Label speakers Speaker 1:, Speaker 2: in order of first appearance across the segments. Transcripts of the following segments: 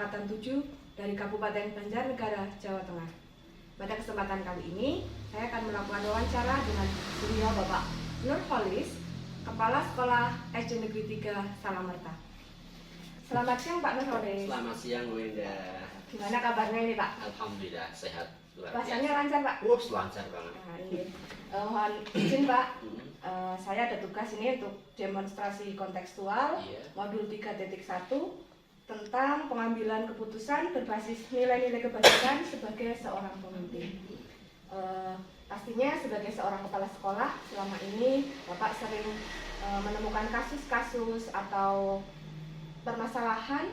Speaker 1: Angkatan 7 dari Kabupaten Banjarnegara, Jawa Tengah. Pada kesempatan kali ini, saya akan melakukan wawancara dengan beliau Bapak Nurholis, Kepala Sekolah SD Negeri 3 Salamerta. Selamat siang Pak Nurholis.
Speaker 2: Selamat siang Wenda.
Speaker 1: Gimana kabarnya ini Pak?
Speaker 2: Alhamdulillah sehat.
Speaker 1: Bahasanya lancar Pak?
Speaker 2: Lancar banget.
Speaker 1: Nah, ini. Mohon izin Pak, saya ada tugas ini untuk demonstrasi kontekstual modul 3.1 tentang pengambilan keputusan berbasis nilai-nilai kebajikan sebagai seorang pemimpin. Pastinya sebagai seorang kepala sekolah selama ini Bapak sering menemukan kasus-kasus atau permasalahan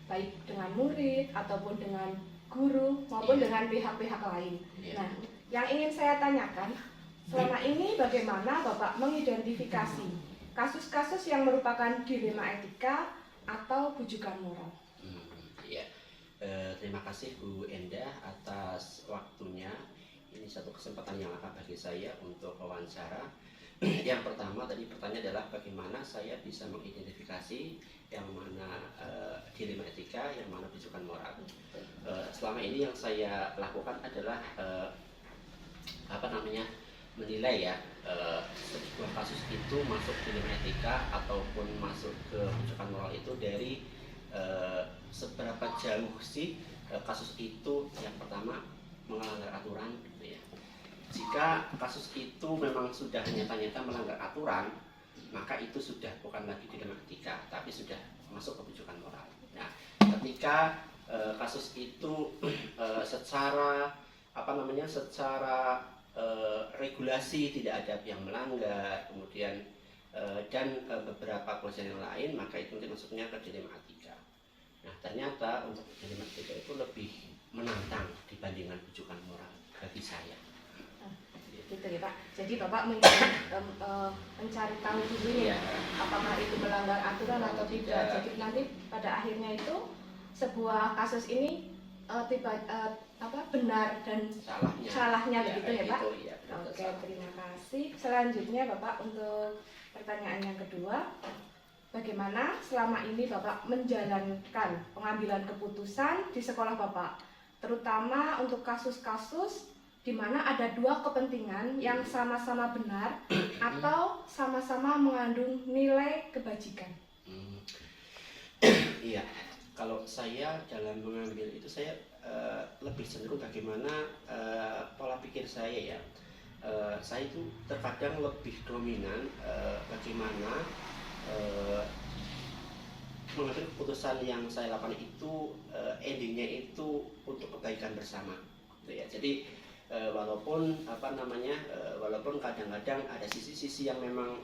Speaker 1: baik dengan murid ataupun dengan guru maupun dengan pihak-pihak lain. Nah, yang ingin saya tanyakan, selama ini bagaimana Bapak mengidentifikasi kasus-kasus yang merupakan dilema etika atau bujukan moral?
Speaker 2: Terima kasih Bu Endah atas waktunya. Ini satu kesempatan yang langka bagi saya untuk wawancara. Yang pertama tadi pertanyaan adalah bagaimana saya bisa mengidentifikasi yang mana dilema etika, yang mana bujukan moral. Selama ini yang saya lakukan adalah menilai ya sebuah kasus itu masuk dilema etika ataupun masuk ke bujukan moral itu dari seberapa jauh sih kasus itu yang pertama melanggar aturan gitu ya. Jika kasus itu memang sudah nyata-nyata melanggar aturan, maka itu sudah bukan lagi dilema etika, tapi sudah masuk ke bujukan moral. Nah, ketika kasus itu secara regulasi tidak ada yang melanggar, kemudian dan beberapa kewajiban yang lain, maka itu masuknya ke dilema etika. Nah, ternyata untuk dilema etika itu lebih menantang dibandingkan bujukan moral bagi saya.
Speaker 1: Gitu ya Pak. Jadi Bapak mencari tahu dulu nih, apakah itu melanggar aturan atau tidak. Jadi nanti pada akhirnya itu sebuah kasus ini benar dan salahnya begitu ya Pak. Oke, terima kasih. Selanjutnya Bapak untuk pertanyaan yang kedua, bagaimana selama ini Bapak menjalankan pengambilan keputusan di sekolah Bapak, terutama untuk kasus-kasus di mana ada dua kepentingan yang sama-sama benar atau sama-sama mengandung nilai kebajikan?
Speaker 2: Iya, kalau saya dalam mengambil itu saya lebih cenderung bagaimana pola pikir saya ya. Saya itu terkadang lebih dominan bagaimana mengambil keputusan yang saya lakukan itu endingnya itu untuk kebaikan bersama, gitu ya. Jadi walaupun walaupun kadang-kadang ada sisi-sisi yang memang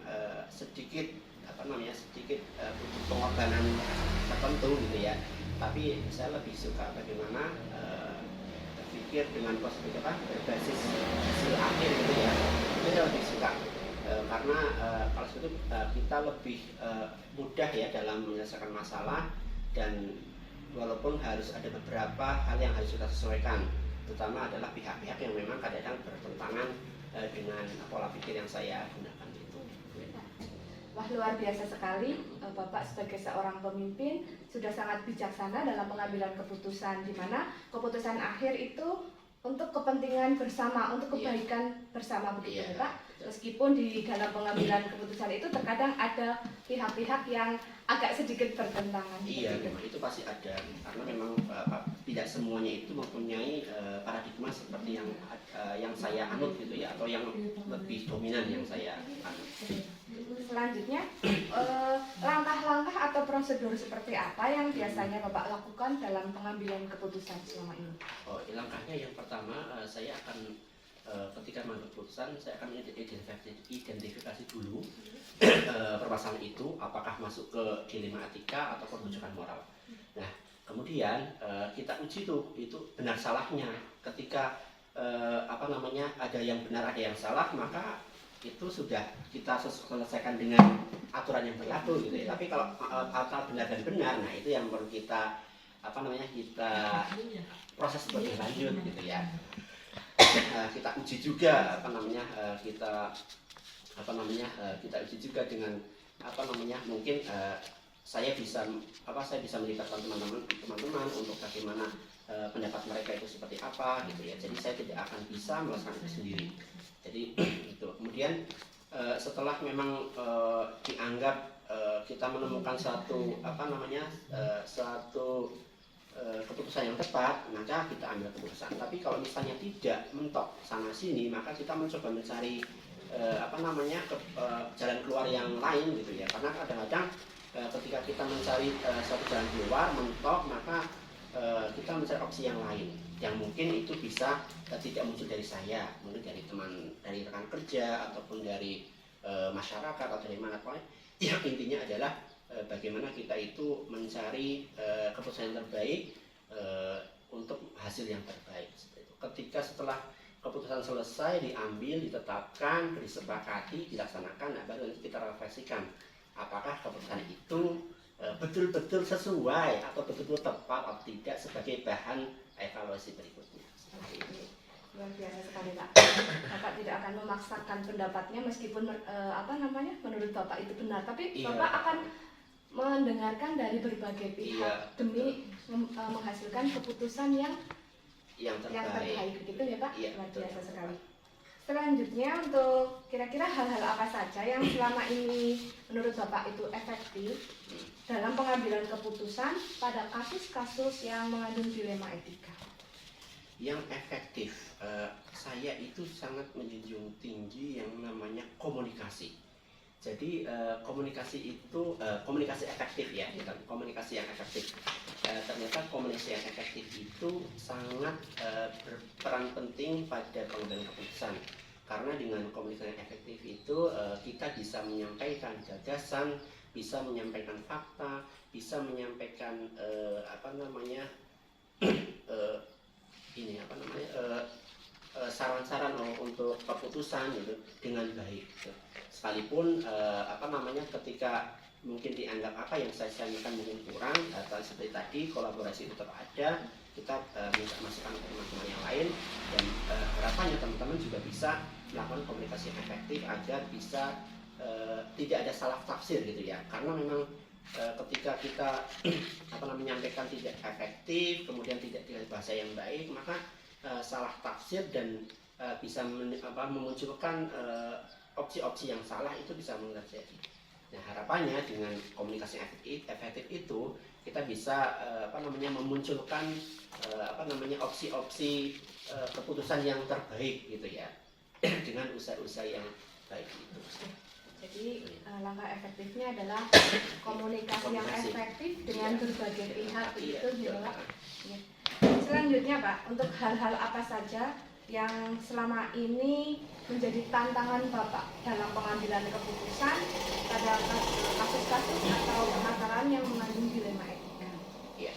Speaker 2: sedikit butuh pengorbanan tertentu gitu ya, tapi saya lebih suka bagaimana berpikir dengan positif berbasis hasil akhir gitu ya. Itu saya lebih suka karena kalau itu kita lebih mudah ya dalam menyelesaikan masalah, dan walaupun harus ada beberapa hal yang harus kita sesuaikan, terutama adalah pihak-pihak yang memang kadang-kadang bertentangan dengan pola pikir yang saya gunakan itu.
Speaker 1: Wah, luar biasa sekali, Bapak sebagai seorang pemimpin sudah sangat bijaksana dalam pengambilan keputusan, di mana keputusan akhir itu untuk kepentingan bersama, untuk kebaikan bersama begitu ya Pak. Meskipun di dalam pengambilan keputusan itu terkadang ada pihak-pihak yang agak sedikit bertentangan.
Speaker 2: Iya, memang itu pasti ada, karena memang tidak semuanya itu mempunyai paradigma seperti yang saya anut gitu ya, atau yang lebih dominan yang saya anut.
Speaker 1: Selanjutnya, langkah-langkah atau prosedur seperti apa yang biasanya Bapak lakukan dalam pengambilan keputusan selama ini?
Speaker 2: Langkahnya yang pertama, saya akan ketika mengambil keputusan, saya akan identifikasi dulu permasalahan itu apakah masuk ke dilema etika atau bujukan moral. Nah, kemudian kita uji tuh itu benar salahnya. Ketika ada yang benar ada yang salah, maka itu sudah kita selesaikan dengan aturan yang berlaku gitu ya. Tapi kalau asal benar dan benar, nah itu yang perlu kita kita proses lebih lanjut gitu ya. Kita uji juga kita uji juga dengan mungkin saya bisa melibatkan teman-teman untuk bagaimana pendapat mereka itu seperti apa gitu ya. Jadi saya tidak akan bisa melaksanakan itu sendiri. Jadi itu. Kemudian setelah memang dianggap kita menemukan suatu keputusan yang tepat, maka kita ambil keputusan. Tapi kalau misalnya tidak mentok sana sini, maka kita mencoba mencari jalan keluar yang lain gitu ya. Karena kadang-kadang ketika kita mencari suatu jalan keluar mentok, maka kita mencari opsi yang lain yang mungkin itu bisa tidak muncul dari saya, mungkin dari rekan kerja ataupun dari masyarakat atau dari mana pun. Yang intinya adalah bagaimana kita itu mencari keputusan yang terbaik untuk hasil yang terbaik. Ketika setelah keputusan selesai diambil, ditetapkan, disepakati, dilaksanakan, nah baru nanti kita refleksikan apakah keputusan itu betul-betul sesuai atau betul-betul tepat atau tidak sebagai bahan evaluasi berikutnya.
Speaker 1: Luar biasa sekali Pak. Bapak tidak akan memaksakan pendapatnya meskipun menurut Bapak itu benar, tapi Bapak akan mendengarkan dari berbagai pihak demi menghasilkan keputusan yang terbaik, begitu ya Pak? Luar biasa sekali. Selanjutnya, untuk kira-kira hal-hal apa saja yang selama ini menurut Bapak itu efektif dalam pengambilan keputusan pada kasus-kasus yang mengandung dilema etika?
Speaker 2: Yang efektif, saya itu sangat menjunjung tinggi yang namanya komunikasi. Jadi komunikasi itu komunikasi efektif ya, bukan komunikasi yang efektif. Ternyata komunikasi yang efektif itu sangat berperan penting pada pengambilan keputusan. Karena dengan komunikasi yang efektif itu kita bisa menyampaikan gagasan, bisa menyampaikan fakta, bisa menyampaikan saran-saran untuk keputusan gitu dengan baik. Sekalipun ketika mungkin dianggap apa yang saya sampaikan mungkin kurang, atau seperti tadi kolaborasi itu tetap ada, kita minta masukan ke teman-teman yang lain, dan harapannya teman-teman juga bisa melakukan komunikasi yang efektif agar bisa tidak ada salah tafsir gitu ya. Karena memang ketika kita menyampaikan tidak efektif, kemudian tidak dengan bahasa yang baik, maka salah tafsir dan bisa memunculkan opsi-opsi yang salah itu bisa terjadi. Nah, harapannya dengan komunikasi efektif itu kita bisa memunculkan opsi-opsi keputusan yang terbaik gitu ya dengan usaha-usaha yang baik itu.
Speaker 1: Jadi langkah efektifnya adalah komunikasi yang efektif dengan berbagai pihak itu gitu Pak. Selanjutnya Pak, untuk hal-hal apa saja yang selama ini menjadi tantangan Bapak dalam pengambilan keputusan pada kasus-kasus atau permasalahan yang mengandung dilema etika?
Speaker 2: Ya,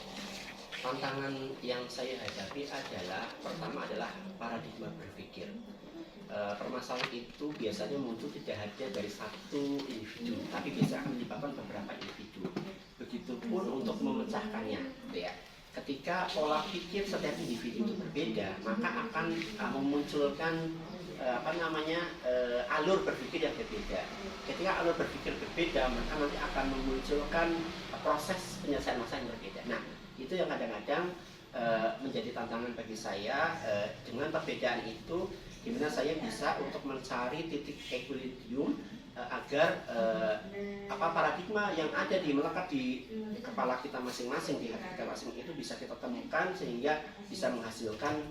Speaker 2: tantangan yang saya hadapi pertama adalah paradigma berpikir. Permasalahan itu biasanya muncul tidak hanya dari satu individu, tapi bisa menyebabkan beberapa individu. Begitupun untuk memecahkannya, ya. Ketika pola pikir setiap individu itu berbeda, maka akan memunculkan alur berpikir yang berbeda. Ketika alur berpikir berbeda, maka nanti akan memunculkan proses penyelesaian masalah yang berbeda. Nah, itu yang kadang-kadang menjadi tantangan bagi saya. Dengan perbedaan itu, dimana saya bisa untuk mencari titik equilibrium agar paradigma yang ada melekat di kepala kita masing-masing, di hati kita masing-masing itu bisa kita temukan sehingga bisa menghasilkan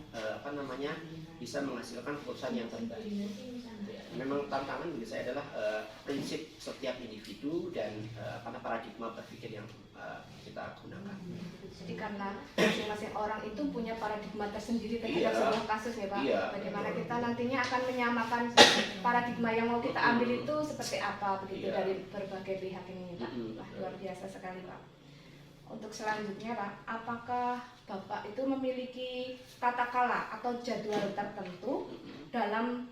Speaker 2: keputusan yang terbaik. Memang tantangan bagi saya adalah prinsip setiap individu dan paradigma berpikir yang kita gunakan.
Speaker 1: Jadi karena masing-masing orang itu punya paradigma tersendiri terhadap sebuah kasus ya Pak. Bagaimana kita nantinya akan menyamakan paradigma yang mau kita ambil itu seperti apa begitu dari berbagai pihak ini Pak. Wah, luar biasa sekali Pak. Untuk selanjutnya Pak, apakah Bapak itu memiliki tata kala atau jadwal tertentu dalam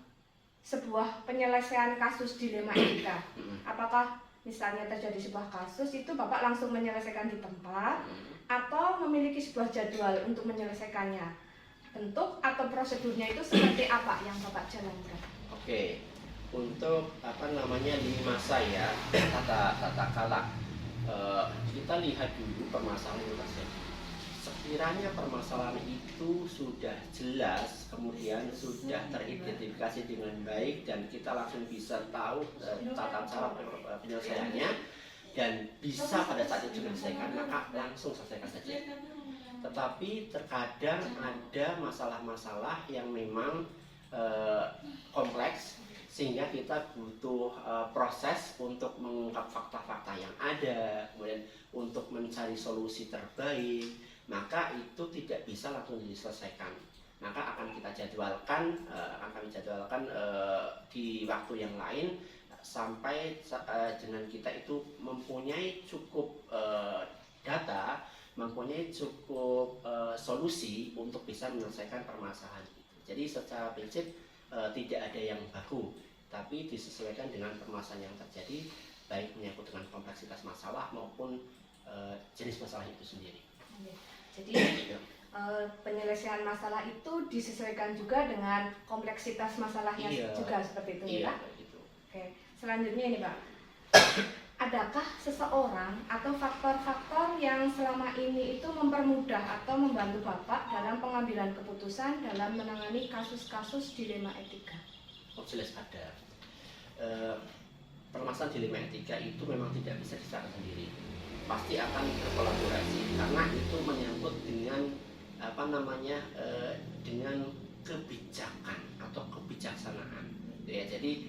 Speaker 1: sebuah penyelesaian kasus dilema etika? Apakah misalnya terjadi sebuah kasus itu Bapak langsung menyelesaikan di tempat atau memiliki sebuah jadwal untuk menyelesaikannya? Bentuk atau prosedurnya itu seperti apa yang Bapak jalankan?
Speaker 2: Oke, untuk lini masa ya, tata kala. kita lihat dulu permasalahan yang terjadi. Sekiranya permasalahan itu sudah jelas, kemudian sudah teridentifikasi dengan baik dan kita langsung bisa tahu tata cara penyelesaiannya dan bisa pada saat itu diselesaikan, maka langsung selesaikan saja. Tetapi terkadang ada masalah-masalah yang memang kompleks sehingga kita butuh proses untuk mengungkap fakta-fakta yang ada, kemudian untuk mencari solusi terbaik. Maka itu tidak bisa langsung diselesaikan. Maka akan kita jadwalkan, di waktu yang lain sampai dengan kita itu mempunyai cukup data, mempunyai cukup solusi untuk bisa menyelesaikan permasalahan itu. Jadi secara prinsip tidak ada yang baku, tapi disesuaikan dengan permasalahan yang terjadi, baik menyangkut dengan kompleksitas masalah maupun jenis masalah itu sendiri.
Speaker 1: Jadi penyelesaian masalah itu disesuaikan juga dengan kompleksitas masalahnya juga seperti itu ya Pak?
Speaker 2: Gitu.
Speaker 1: Oke, selanjutnya ini Pak, adakah seseorang atau faktor-faktor yang selama ini itu mempermudah atau membantu Bapak dalam pengambilan keputusan dalam menangani kasus-kasus dilema etika?
Speaker 2: Oh jelas ada. Permasalahan dilema etika itu memang tidak bisa diselesaikan sendiri. Pasti akan berkolaborasi karena itu menyangkut dengan dengan kebijakan atau kebijaksanaan. Ya, jadi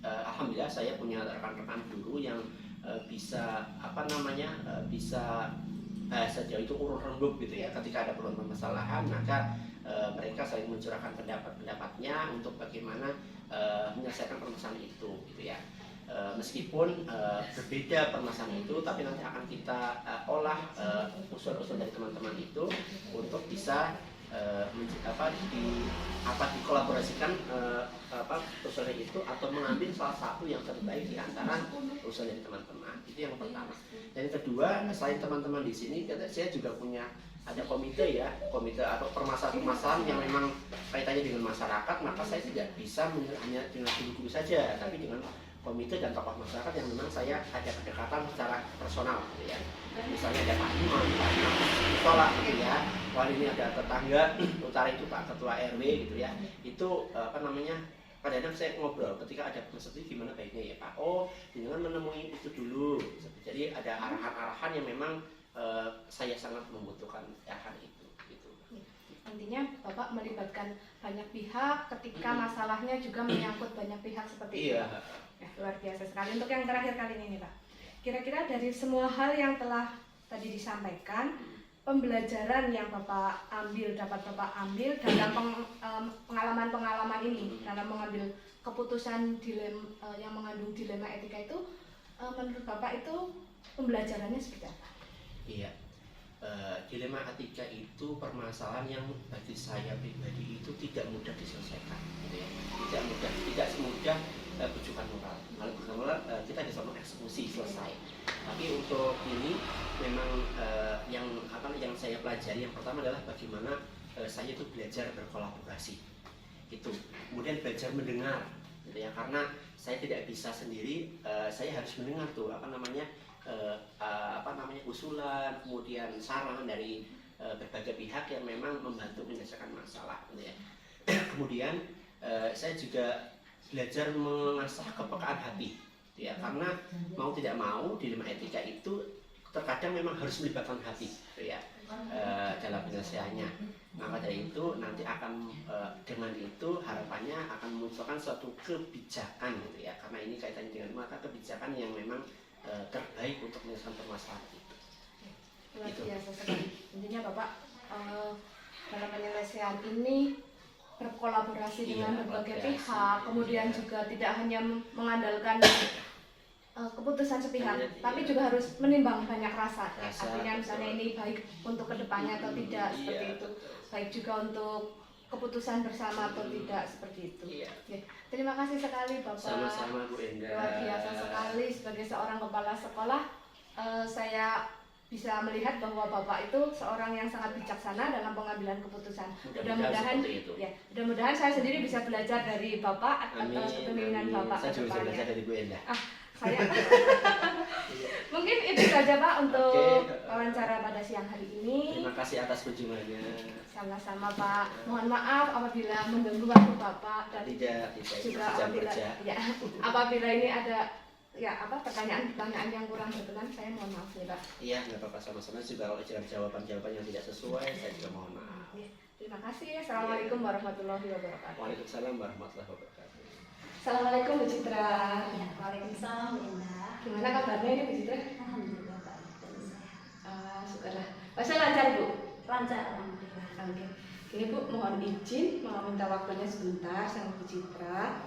Speaker 2: alhamdulillah saya punya rekan-rekan guru yang bisa bisa bahasa Jawa itu urun rembuk gitu ya. Ketika ada permasalahan maka mereka saling mencurahkan pendapat-pendapatnya untuk bagaimana menyelesaikan permasalahan itu gitu ya. Meskipun berbeda permasalahan itu, tapi nanti akan kita olah usul-usul dari teman-teman itu untuk bisa dikolaborasikan usulnya itu atau mengambil salah satu yang terbaik di antara usul dari teman-teman. Itu yang pertama. Dan yang kedua, selain teman-teman di sini, saya juga punya ada komite atau permasalahan-permasalahan yang memang kaitannya dengan masyarakat, maka saya tidak bisa hanya dengan guru-guru saja, tapi dengan komite dan tokoh masyarakat yang memang saya ada kedekatan secara personal gitu ya. Misalnya ada Pak Imam, Pak Imam Tolak gitu ya. Wali ini ada tetangga utara itu Pak Ketua RW gitu ya. Itu kadang-kadang saya ngobrol ketika ada masalah gimana baiknya ya Pak. Oh, dengan menemui itu dulu. Jadi ada arahan-arahan yang memang saya sangat membutuhkan arahan itu gitu.
Speaker 1: Intinya Bapak melibatkan banyak pihak ketika masalahnya juga menyangkut banyak pihak seperti itu. Ya, luar biasa sekali. Untuk yang terakhir kali ini Pak, kira-kira dari semua hal yang telah tadi disampaikan, pembelajaran yang dapat Bapak ambil dalam pengalaman-pengalaman ini dalam mengambil keputusan yang mengandung dilema etika itu, menurut Bapak itu pembelajarannya seperti apa?
Speaker 2: Iya, dilema etika itu permasalahan yang bagi saya pribadi itu tidak mudah diselesaikan, gitu ya. Tidak semudah bujukan moral. Kalau bujukan moral kita bisa mengeksekusi selesai. Tapi untuk ini memang yang saya pelajari yang pertama adalah bagaimana saya itu belajar berkolaborasi. Itu. Kemudian belajar mendengar, gitu ya. Karena saya tidak bisa sendiri, saya harus mendengar tuh usulan, kemudian saran dari berbagai pihak yang memang membantu menyelesaikan masalah, gitu ya. Kemudian saya juga belajar mengasah kepekaan hati, gitu ya. Karena mau tidak mau dilema etika itu terkadang memang harus melibatkan hati, gitu ya, dalam penyelesaiannya. Maka dari itu nanti akan dengan itu harapannya akan memunculkan suatu kebijakan, gitu ya. Karena ini kaitannya dengan maka kebijakan yang memang terbaik untuk menyelesaikan permasalahan itu.
Speaker 1: Luar biasa sekali. Intinya Bapak dalam penyelesaian ini berkolaborasi dengan berbagai pihak, kemudian juga tidak hanya mengandalkan keputusan sepihak, tapi juga harus menimbang banyak rasa. Artinya misalnya ini baik untuk kedepannya atau tidak, seperti itu. Baik juga untuk keputusan bersama atau tidak, seperti itu. Ya. Terima kasih sekali Bapak.
Speaker 2: Sama-sama Bu Enda.
Speaker 1: Luar biasa sekali sebagai seorang kepala sekolah. Saya bisa melihat bahwa Bapak itu seorang yang sangat bijaksana dalam pengambilan keputusan. Mudah-mudahan saya sendiri bisa belajar dari Bapak atas kepemimpinan Bapak.
Speaker 2: Saya juga bisa belajar dari Bu Enda.
Speaker 1: saya. Mungkin itu saja Pak untuk wawancara pada siang hari ini.
Speaker 2: Terima kasih atas kunjungannya.
Speaker 1: Sama-sama Pak. Mohon maaf apabila mengganggu waktu Bapak dan
Speaker 2: tidak
Speaker 1: juga apabila ini ada pertanyaan yang kurang berkenan, saya mohon maaf ya Pak.
Speaker 2: Iya, nggak apa-apa, sama-sama. Juga kalau jawaban yang tidak sesuai, saya juga mohon maaf.
Speaker 1: Terima kasih. Assalamualaikum warahmatullahi wabarakatuh.
Speaker 2: Waalaikumsalam warahmatullahi wabarakatuh.
Speaker 1: Assalamualaikum Bu Citra.
Speaker 3: Ya, waalaikumsalam Linda.
Speaker 1: Gimana kabarnya ini Bu Citra?
Speaker 3: Alhamdulillah baik dan sehat.
Speaker 1: Syukurlah. Masa lancar Bu?
Speaker 3: Lancar alhamdulillah.
Speaker 1: Oke. Ini Bu mohon izin mau minta waktunya sebentar sama Bu Citra.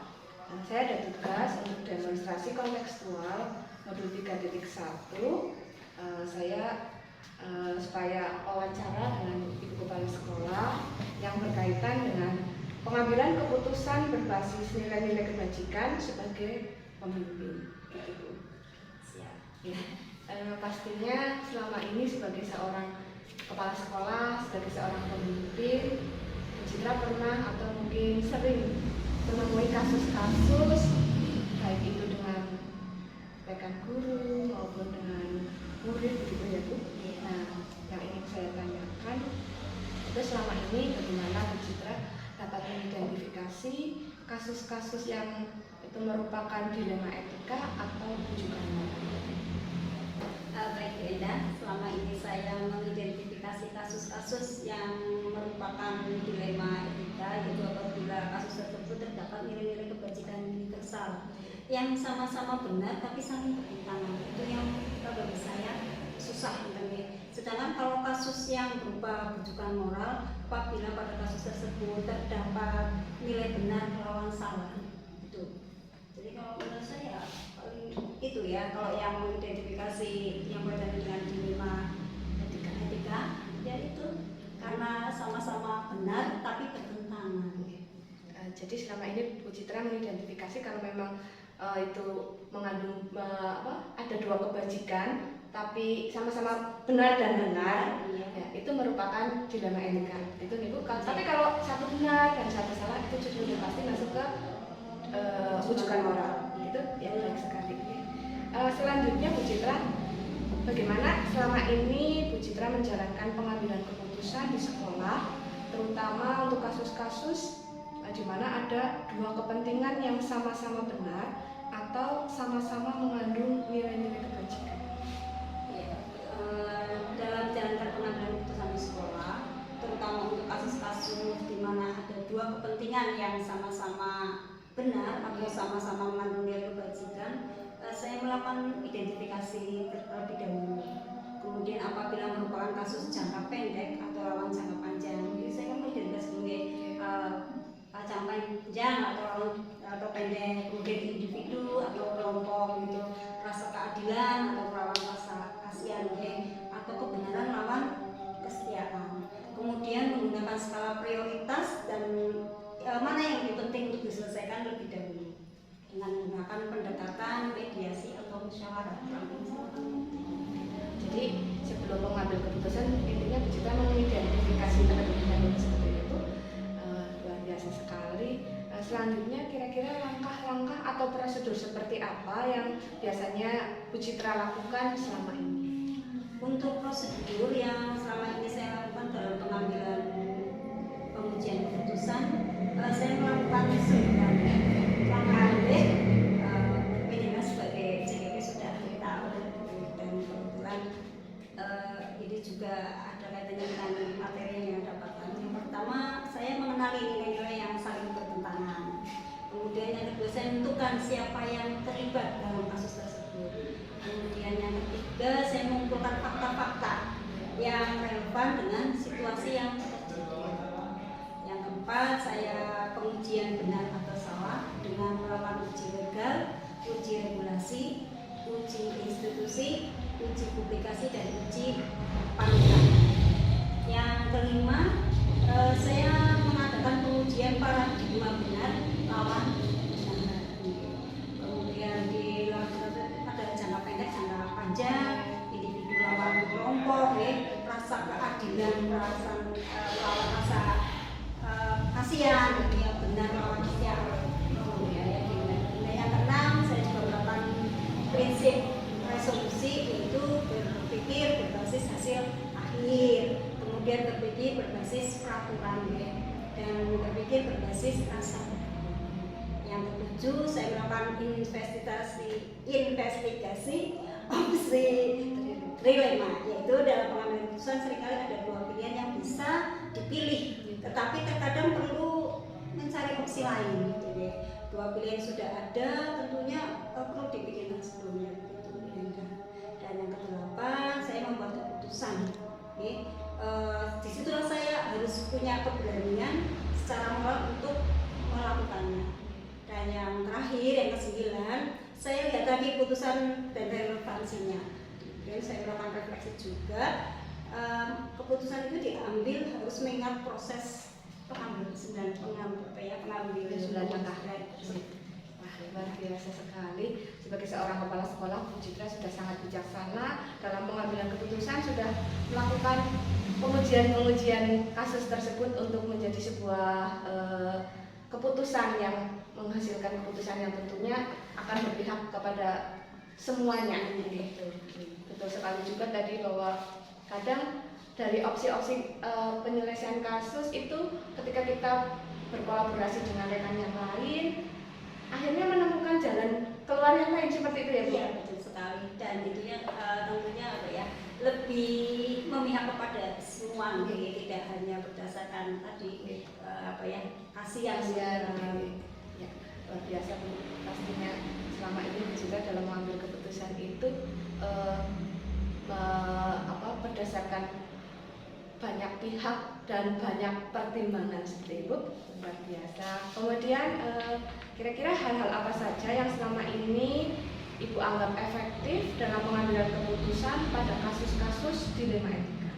Speaker 1: Saya ada tugas untuk demonstrasi kontekstual modul 3.1. Saya supaya wawancara dengan Ibu Kepala Sekolah yang berkaitan dengan pengambilan keputusan berbasis nilai-nilai kebajikan sebagai pemimpin. Gitu.
Speaker 3: Siap.
Speaker 1: Ya, pastinya selama ini sebagai seorang kepala sekolah, sebagai seorang pemimpin, Bu Citra pernah atau mungkin sering menemui kasus-kasus baik itu dengan rekan guru maupun dengan murid begitu ya Bu. Nah, yang ingin saya tanyakan itu selama ini bagaimana Bu Citra dapat mengidentifikasi kasus-kasus yang itu merupakan dilema etika atau bujukan moral.
Speaker 3: Baik Linda, selama ini saya mengidentifikasi kasus-kasus yang merupakan dilema etika, yaitu apabila kasus tersebut terdapat nilai-nilai kebajikan universal yang sama-sama benar tapi saling bertentangan. Itu yang bagi saya susah internet. Sedangkan kalau kasus yang berupa bujukan moral, apabila pada kasus tersebut terdapat nilai benar melawan salah, itu. Jadi kalau menurut saya paling itu ya, kalau yang mengidentifikasi yang berkaitan dengan dilema etika, ya itu karena sama-sama benar tapi bertentangan.
Speaker 1: Jadi selama ini Bu Citra mengidentifikasi kalau memang itu mengandung ada dua kebajikan tapi sama-sama benar dan benar, ya, itu merupakan dilema etika. Itu nih Bu. Tapi kalau satu benar dan satu salah itu sudah pasti masuk ke bujukan moral. Itu ya baik sekali. Selanjutnya Bu Citra, bagaimana selama ini Bu Citra menjalankan pengambilan keputusan di sekolah, terutama untuk kasus-kasus di mana ada dua kepentingan yang sama-sama benar atau sama-sama mengandung nilai-nilai kebajikan.
Speaker 3: Dalam menjalankan pengambilan keputusan di sekolah, terutama untuk kasus-kasus di mana ada dua kepentingan yang sama-sama benar atau sama-sama mengandung nilai kebajikan, saya melakukan identifikasi terlebih dahulu. Kemudian apabila merupakan kasus jangka pendek atau lawan jangka panjang, jadi saya kan mengidentifikasi sebagai jangka panjang atau pendek, kemudian individu atau kelompok gitu, rasa keadilan atau lawan rasa kasihan, atau kebenaran lawan kesetiaan. Kemudian menggunakan skala prioritas dan mana yang lebih penting untuk diselesaikan lebih dahulu dengan menggunakan pendekatan mediasi atau musyawarah.
Speaker 1: Jadi sebelum mengambil keputusan intinya Bu Citra mengidentifikasi terlebih dahulu seperti itu. Luar biasa sekali. Selanjutnya kira-kira langkah-langkah atau prosedur seperti apa yang biasanya Bu Citra lakukan selama ini?
Speaker 3: Untuk prosedur yang selama ini saya lakukan dalam pengambilan pengujian keputusan, saya melakukan sebenarnya langkah minimal sebagai CGP sudah tahu, dan kebetulan ini juga ada kaitannya dengan materi yang dapatkan. Yang pertama, saya mengenali nilai-nilai yang saling bertentangan. Kemudian yang kedua, saya menentukan siapa yang terlibat dalam kasus tersebut. Kemudian yang ketiga, saya mengumpulkan fakta-fakta yang relevan dengan situasi yang terjadi. Yang keempat, saya pengujian benar atau salah dengan melakukan uji legal, uji regulasi, uji institusi, uji publikasi, dan uji panutan. Yang kelima, saya mengadakan pengujian paradigma benar lawan benar. Kemudian pada jangka pendek, jangka panjang, individu lawan kelompok, rasa keadilan, lawan rasa kasihan, benar lawan kasihan. Kemudian yang keenam, saya juga melakukan berbasis peraturan ya, dan berpikir berbasis rasa. Yang ketujuh, saya melakukan investigasi opsi trilema, yaitu dalam pengambilan keputusan seringkali ada dua pilihan yang bisa dipilih, tetapi terkadang perlu mencari opsi lain. Jadi dua pilihan sudah ada, tentunya perlu dipikirkan sebelumnya. Dan yang kedelapan, saya membuat keputusan. Disitulah saya harus punya keberanian secara moral untuk melakukannya. Dan yang terakhir, yang kesembilan, saya lihat tadi putusan dan relevansinya. Kemudian saya melakukan refleksi juga. Keputusan itu diambil harus mengingat proses pengambilan langkah.
Speaker 1: Wah, luar biasa sekali. Sebagai seorang kepala sekolah, Bu Citra sudah sangat bijaksana dalam pengambilan keputusan, sudah melakukan pengujian kasus tersebut untuk menjadi sebuah keputusan yang menghasilkan keputusan yang tentunya akan berpihak kepada semuanya. Betul sekali juga tadi bahwa kadang dari opsi-opsi penyelesaian kasus itu ketika kita berkolaborasi dengan rekan yang lain, akhirnya menemukan jalan keluar yang lain, seperti itu ya Bu?
Speaker 3: Iya, betul sekali. Dan itunya tentunya lebih memihak kepada semua, tidak hanya berdasarkan tadi kasihan.
Speaker 1: Ya, luar biasa Bu. Pastinya selama ini Bu Citra dalam mengambil keputusan itu berdasarkan banyak pihak dan banyak pertimbangan, seperti itu, luar biasa. Kemudian kira-kira hal-hal apa saja yang selama ini Ibu anggap efektif dalam pengambilan keputusan pada kasus-kasus dilema etika?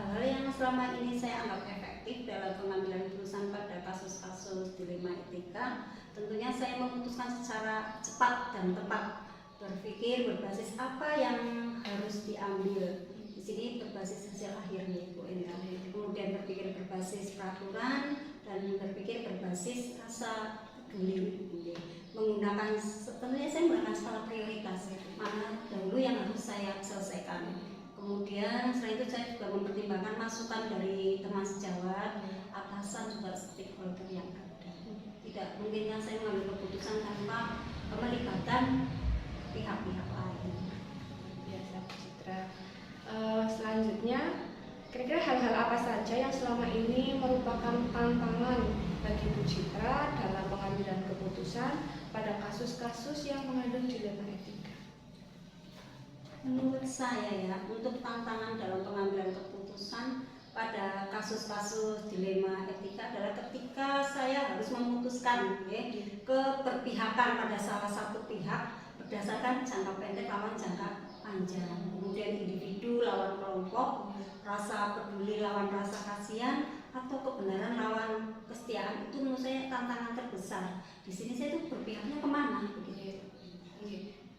Speaker 3: Hal-hal yang selama ini saya anggap efektif dalam pengambilan keputusan pada kasus-kasus dilema etika, tentunya saya memutuskan secara cepat dan tepat, berpikir berbasis apa yang harus diambil. Di sini berbasis hasil akhirnya, Bu Enda. Kemudian berpikir berbasis peraturan dan berpikir berbasis rasa peduli. Menggunakan, tentunya saya menggunakan skala prioritas, mana dahulu yang harus saya selesaikan. Kemudian selain itu saya juga mempertimbangkan masukan dari teman sejawat, atasan, juga stakeholder yang ada. Tidak mungkin saya mengambil keputusan tanpa pelibatan pihak-pihak lain.
Speaker 1: Biasa Bu Citra. Selanjutnya, kira-kira hal-hal apa saja yang selama ini merupakan tantangan bagi Bu Citra dalam pengambilan keputusan pada kasus-kasus yang mengandung dilema etika?
Speaker 3: Menurut saya untuk tantangan dalam pengambilan keputusan pada kasus-kasus dilema etika adalah ketika saya harus memutuskan keberpihakan pada salah satu pihak berdasarkan jangka pendek lawan jangka panjang, kemudian individu lawan kelompok, rasa peduli lawan rasa kasihan, atau kebenaran lawan kesetiaan. Itu menurut saya tantangan terbesar. Di sini saya itu berpihaknya kemana?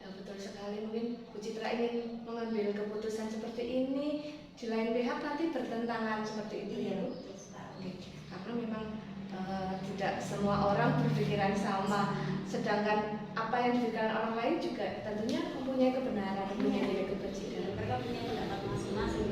Speaker 1: Betul sekali. Mungkin Bu Citra ingin mengambil keputusan seperti ini, di lain pihak nanti bertentangan, seperti itu ya Bu? Karena memang tidak semua orang berpikiran sama, sedangkan apa yang dipikirkan orang lain juga tentunya mempunyai kebenaran, mempunyai nilai kebencian.
Speaker 3: Mereka punya pendapat masing-masing.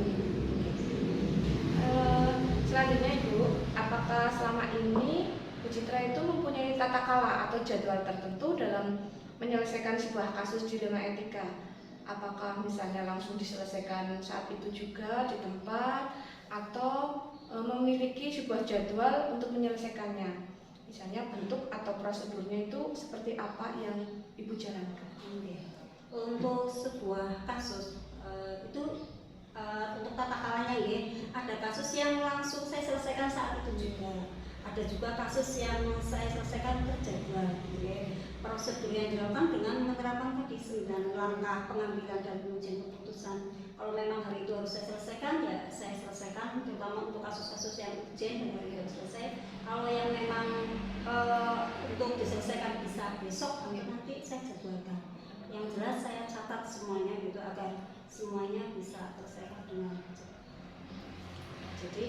Speaker 1: Selanjutnya Ibu, apakah selama ini Bu Citra itu mempunyai tata kala atau jadwal tertentu dalam menyelesaikan sebuah kasus dilema etika? Apakah misalnya langsung diselesaikan saat itu juga di tempat, atau memiliki sebuah jadwal untuk menyelesaikannya? Misalnya bentuk atau prosedurnya itu seperti apa yang Ibu jalankan?
Speaker 3: Untuk sebuah kasus itu untuk tata kalanya ada kasus yang langsung saya selesaikan saat itu juga. Ada juga kasus yang saya selesaikan terjadwal. Prosedur yang dilakukan dengan menerapkan tadi 9 langkah pengambilan dan pengujian keputusan. Kalau memang hari itu harus saya selesaikan, ya saya selesaikan, terutama untuk kasus-kasus yang urgent dan hari harus selesai. Kalau yang memang untuk diselesaikan bisa besok, nanti saya jadwalkan. Yang jelas saya catat semuanya gitu agar semuanya bisa terselesaikan dengan cepat.
Speaker 1: Jadi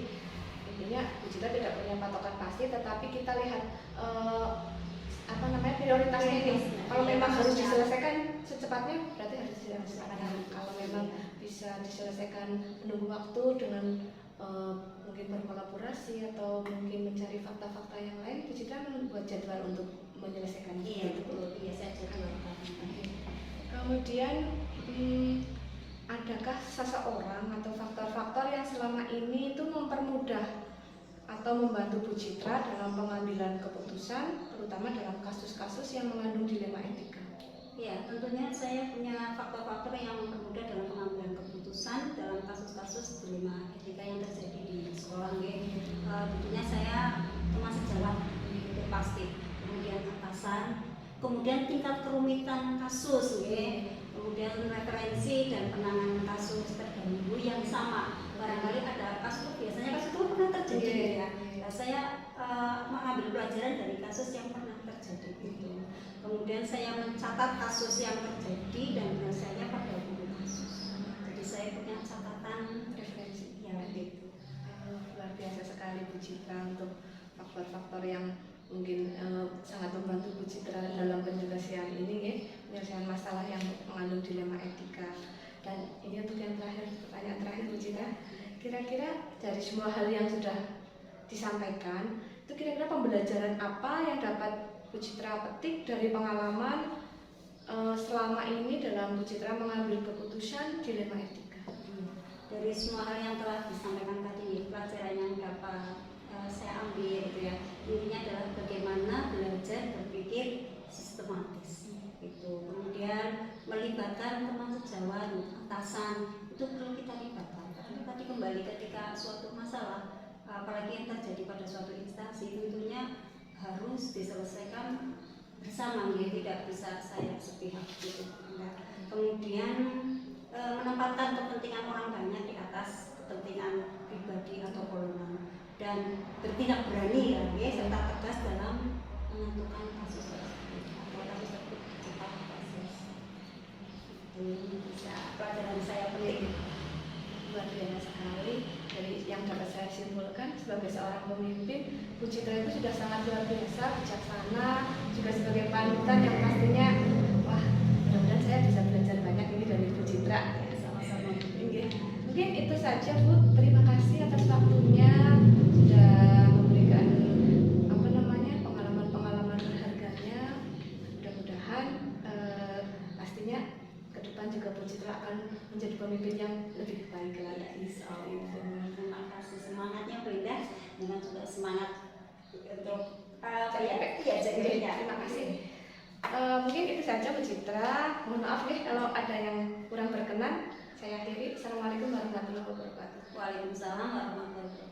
Speaker 1: intinya Bu Citra tidak punya patokan pasti, tetapi kita lihat prioritasnya ini. Kalau memang harus diselesaikan secepatnya, berarti harus diselesaikan. Kalau memang bisa diselesaikan menunggu waktu dengan mungkin berkolaborasi atau mungkin mencari fakta-fakta yang lain, Bu Citra membuat jadwal untuk menyelesaikan.
Speaker 3: Iya betul, iya saya jadwalkan.
Speaker 1: Kemudian adakah seseorang atau faktor-faktor yang selama ini itu mempermudah atau membantu Bu Citra dalam pengambilan keputusan, terutama dalam kasus-kasus yang mengandung dilema etika?
Speaker 3: Ya, tentunya saya punya faktor-faktor yang mempermudah dalam pengambilan keputusan dalam kasus-kasus dilema etika yang terjadi di sekolah. Tentunya saya teman sejawat itu pasti, kemudian atasan, kemudian tingkat kerumitan kasus, kemudian referensi dan penanganan kasus terdahulu yang sama. Barangkali ada kasus, biasanya kasus itu pernah terjadi ya. Nah, saya mengambil pelajaran dari kasus yang pernah terjadi itu. Kemudian saya mencatat kasus yang terjadi dan biasanya pada buku kasus. Jadi saya punya catatan referensi ya gitu.
Speaker 1: Luar biasa sekali Bu Citra untuk faktor-faktor yang mungkin sangat membantu Bu Citra dalam penyelesaian ini ya, penyelesaian masalah yang mengandung dilema etika. Dan ini untuk yang terakhir, pertanyaan terakhir Bu Citra, kira-kira dari semua hal yang sudah disampaikan, itu kira-kira pembelajaran apa yang dapat Bu Citra petik dari pengalaman selama ini dalam Bu Citra mengambil keputusan dilema etika?
Speaker 3: Dari semua hal yang telah disampaikan tadi, pelajaran yang dapat saya ambil gitu ya, intinya adalah bagaimana belajar berpikir sistematis itu, kemudian melibatkan teman sejawat, atasan, itu perlu kita libatkan. Karena tadi kembali ketika suatu masalah, apalagi yang terjadi pada suatu instansi, tentunya harus diselesaikan bersama, ya, tidak bisa saya sepihak gitu. Nah, kemudian menempatkan kepentingan orang banyak di atas kepentingan pribadi atau golongan, dan bertindak berani ya, serta tegas dalam menentukan kasus tersebut atau kasus tersebut cepat proses. Itu bisa pelajaran saya penting.
Speaker 1: Luar biasa sekali. Dari yang dapat saya simpulkan, sebagai seorang pemimpin, Bu Citra itu sudah sangat luar biasa, bijaksana, juga sebagai panutan yang pastinya, wah, mudah-mudahan saya bisa belajar banyak ini dari Bu Citra.
Speaker 3: Ya, sama-sama.
Speaker 1: Mungkin itu saja Bu. Terima kasih atas waktunya, sudah memberikan pengalaman-pengalaman berharganya. Mudah-mudahan pastinya ke depan juga Bu Citra akan menjadi pemimpin yang lebih baik lagi.
Speaker 3: Terima kasih semangatnya Bu Indah, dengan juga semangat untuk
Speaker 1: terima kasih. Mungkin itu saja Bu Citra. Mohon maaf ya kalau ada yang kurang berkenan. Saya akhiri. Assalamualaikum warahmatullahi wabarakatuh.
Speaker 3: Waalaikumsalam warahmatullahi wabarakatuh.